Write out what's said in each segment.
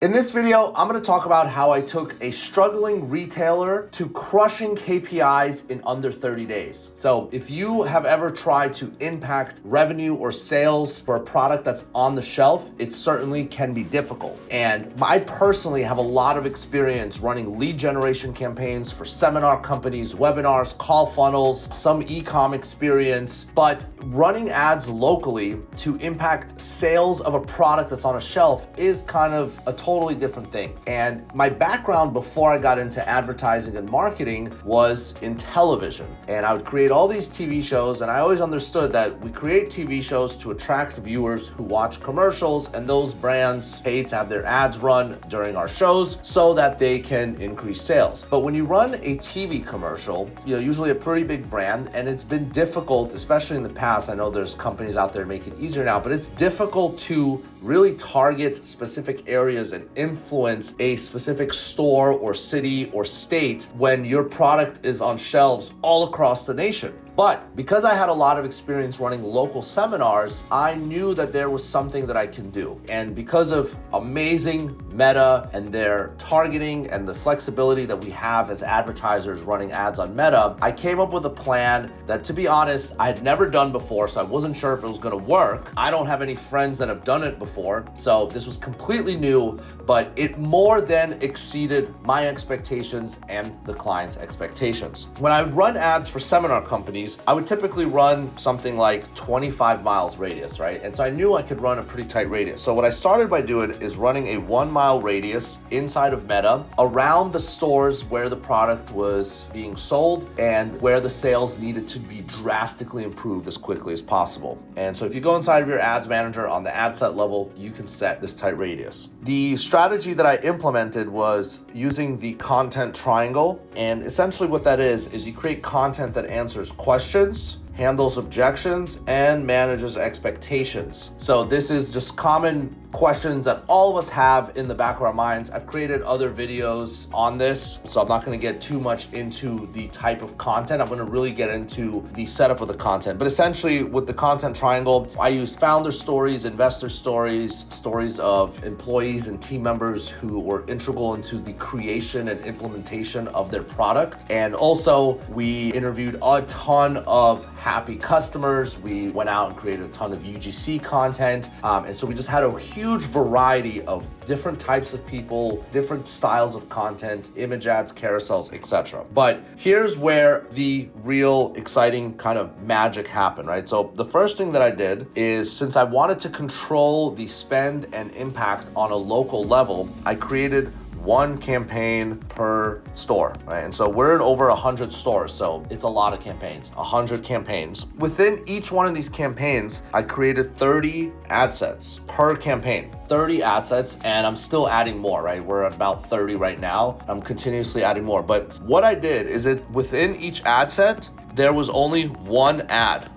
In this video, I'm gonna talk about how I took a struggling retailer to crushing KPIs in under 30 days. So if you have ever tried to impact revenue or sales for a product that's on the shelf, it certainly can be difficult. And I personally have a lot of experience running lead generation campaigns for seminar companies, webinars, call funnels, some e-com experience, but running ads locally to impact sales of a product that's on a shelf is kind of a totally different thing. And my background before I got into advertising and marketing was in television. And I would create all these TV shows, and I always understood that we create TV shows to attract viewers who watch commercials, and those brands pay to have their ads run during our shows so that they can increase sales. But when you run a TV commercial, usually a pretty big brand, and it's been difficult, especially in the past. I know there's companies out there making it easier now, but it's difficult to really target specific areas and influence a specific store or city or state when your product is on shelves all across the nation. But because I had a lot of experience running local seminars, I knew that there was something that I can do. And because of amazing Meta and their targeting and the flexibility that we have as advertisers running ads on Meta, I came up with a plan that, to be honest, I had never done before, so I wasn't sure if it was gonna work. I don't have any friends that have done it before, so this was completely new, but it more than exceeded my expectations and the client's expectations. When I run ads for seminar companies, I would typically run something like 25 miles radius, right? And so I knew I could run a pretty tight radius. So what I started by doing is running a 1 mile radius inside of Meta around the stores where the product was being sold and where the sales needed to be drastically improved as quickly as possible. And so if you go inside of your ads manager on the ad set level, you can set this tight radius. The strategy that I implemented was using the content triangle. And essentially what that is you create content that answers questions, handles objections, and manages expectations. So this is just common questions that all of us have in the back of our minds. I've created other videos on this, so I'm not going to get too much into the type of content. I'm going to really get into the setup of the content. But essentially with the content triangle, I use founder stories, investor stories, stories of employees and team members who were integral into the creation and implementation of their product. And also we interviewed a ton of happy customers. We went out and created a ton of UGC content. And so we just had a huge variety of different types of people, different styles of content, image ads, carousels, etc. But here's where the real exciting kind of magic happened, right? So the first thing that I did is, since I wanted to control the spend and impact on a local level, I created one campaign per store, right? And so we're in over 100 stores, so it's a lot of campaigns, 100 campaigns. Within each one of these campaigns, I created 30 ad sets per campaign, 30 ad sets, and I'm still adding more, right? We're at about 30 right now. I'm continuously adding more. But what I did is within each ad set, there was only one ad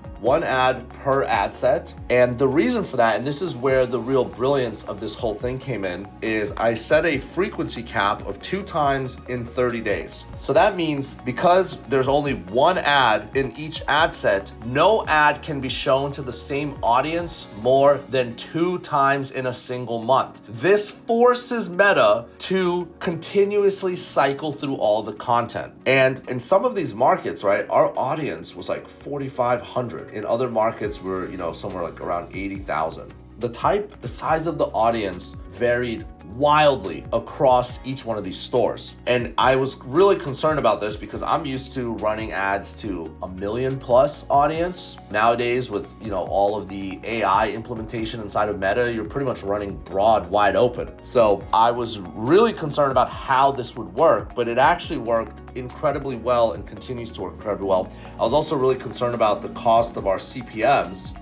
per ad set. And the reason for that, and this is where the real brilliance of this whole thing came in, is I set a frequency cap of 2 times in 30 days. So that means because there's only one ad in each ad set, no ad can be shown to the same audience more than 2 times in a single month. This forces Meta to continuously cycle through all the content. And in some of these markets, right, our audience was like 4,500. In other markets, we're, somewhere like around 80,000. The size of the audience varied wildly across each one of these stores. And I was really concerned about this because I'm used to running ads to 1 million plus audience. Nowadays with, all of the AI implementation inside of Meta, you're pretty much running broad, wide open. So I was really concerned about how this would work, but it actually worked incredibly well and continues to work incredibly well. I was also really concerned about the cost of our CPMs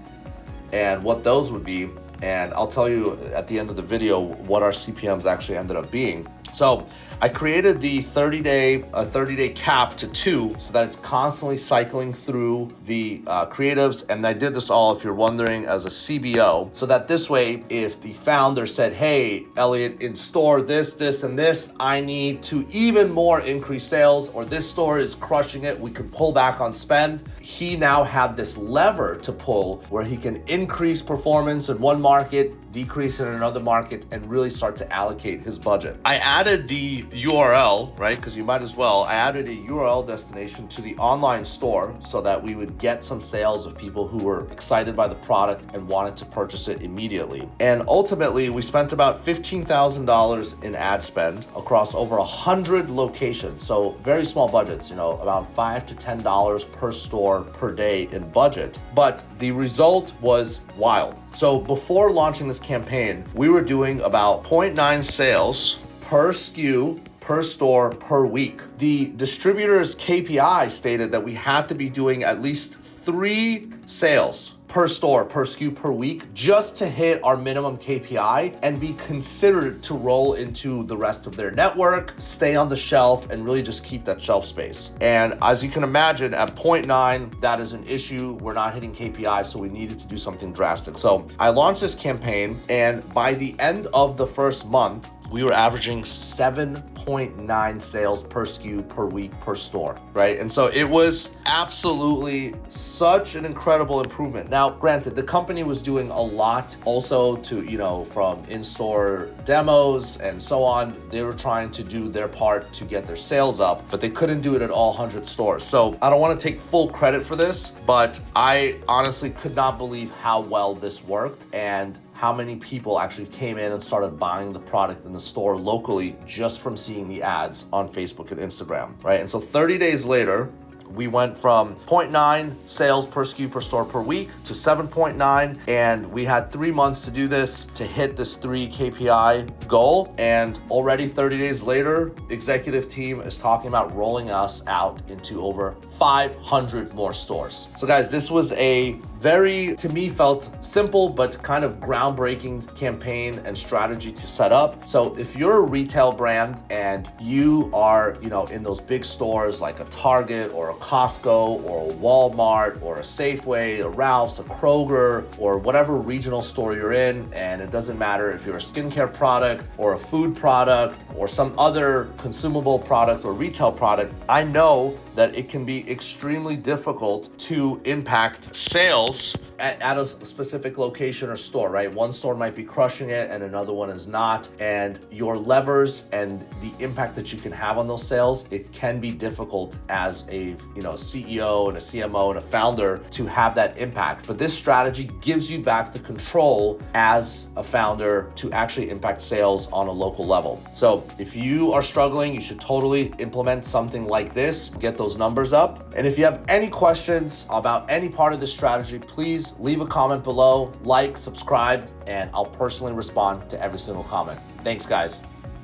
and what those would be. And I'll tell you at the end of the video what our CPMs actually ended up being. So I created the 30-day cap to 2 so that it's constantly cycling through the creatives. And I did this all, if you're wondering, as a CBO, so that this way, if the founder said, hey, Elliot, in store this, and this, I need to even more increase sales, or this store is crushing it, we can pull back on spend. He now had this lever to pull where he can increase performance in one market, decrease in another market, and really start to allocate his budget. I added the URL, right? Because you might as well. I added a URL destination to the online store so that we would get some sales of people who were excited by the product and wanted to purchase it immediately. And ultimately, we spent about $15,000 in ad spend across over 100 locations. So very small budgets, around $5 to $10 per store per day in budget. But the result was wild. So before launching this campaign, we were doing about 0.9 sales per SKU, per store, per week. The distributor's KPI stated that we had to be doing at least 3 sales per store, per SKU, per week, just to hit our minimum KPI and be considered to roll into the rest of their network, stay on the shelf, and really just keep that shelf space. And as you can imagine, at 0.9, that is an issue. We're not hitting KPI, so we needed to do something drastic. So I launched this campaign, and by the end of the first month, we were averaging 7.9 sales per SKU per week per store, right? And so it was absolutely such an incredible improvement. Now, granted, the company was doing a lot also to, from in-store demos and so on. They were trying to do their part to get their sales up, but they couldn't do it at all 100 stores. So I don't want to take full credit for this, but I honestly could not believe how well this worked and how many people actually came in and started buying the product in the store locally just from seeing the ads on Facebook and Instagram, right? And so 30 days later, we went from 0.9 sales per SKU per store per week to 7.9, and we had 3 months to do this to hit this 3 KPI goal. And already 30 days later, executive team is talking about rolling us out into over 500 more stores. So guys, this was a very, to me, felt simple, but kind of groundbreaking campaign and strategy to set up. So if you're a retail brand and you are, in those big stores like a Target or a Costco or a Walmart or a Safeway, a Ralph's, a Kroger, or whatever regional store you're in, and it doesn't matter if you're a skincare product or a food product or some other consumable product or retail product, I know that it can be extremely difficult to impact sales at a specific location or store, right? One store might be crushing it and another one is not. And your levers and the impact that you can have on those sales, it can be difficult as a CEO and a CMO and a founder to have that impact. But this strategy gives you back the control as a founder to actually impact sales on a local level. So if you are struggling, you should totally implement something like this, get those numbers up. And if you have any questions about any part of this strategy, please leave a comment below, like, subscribe, and I'll personally respond to every single comment. Thanks, guys.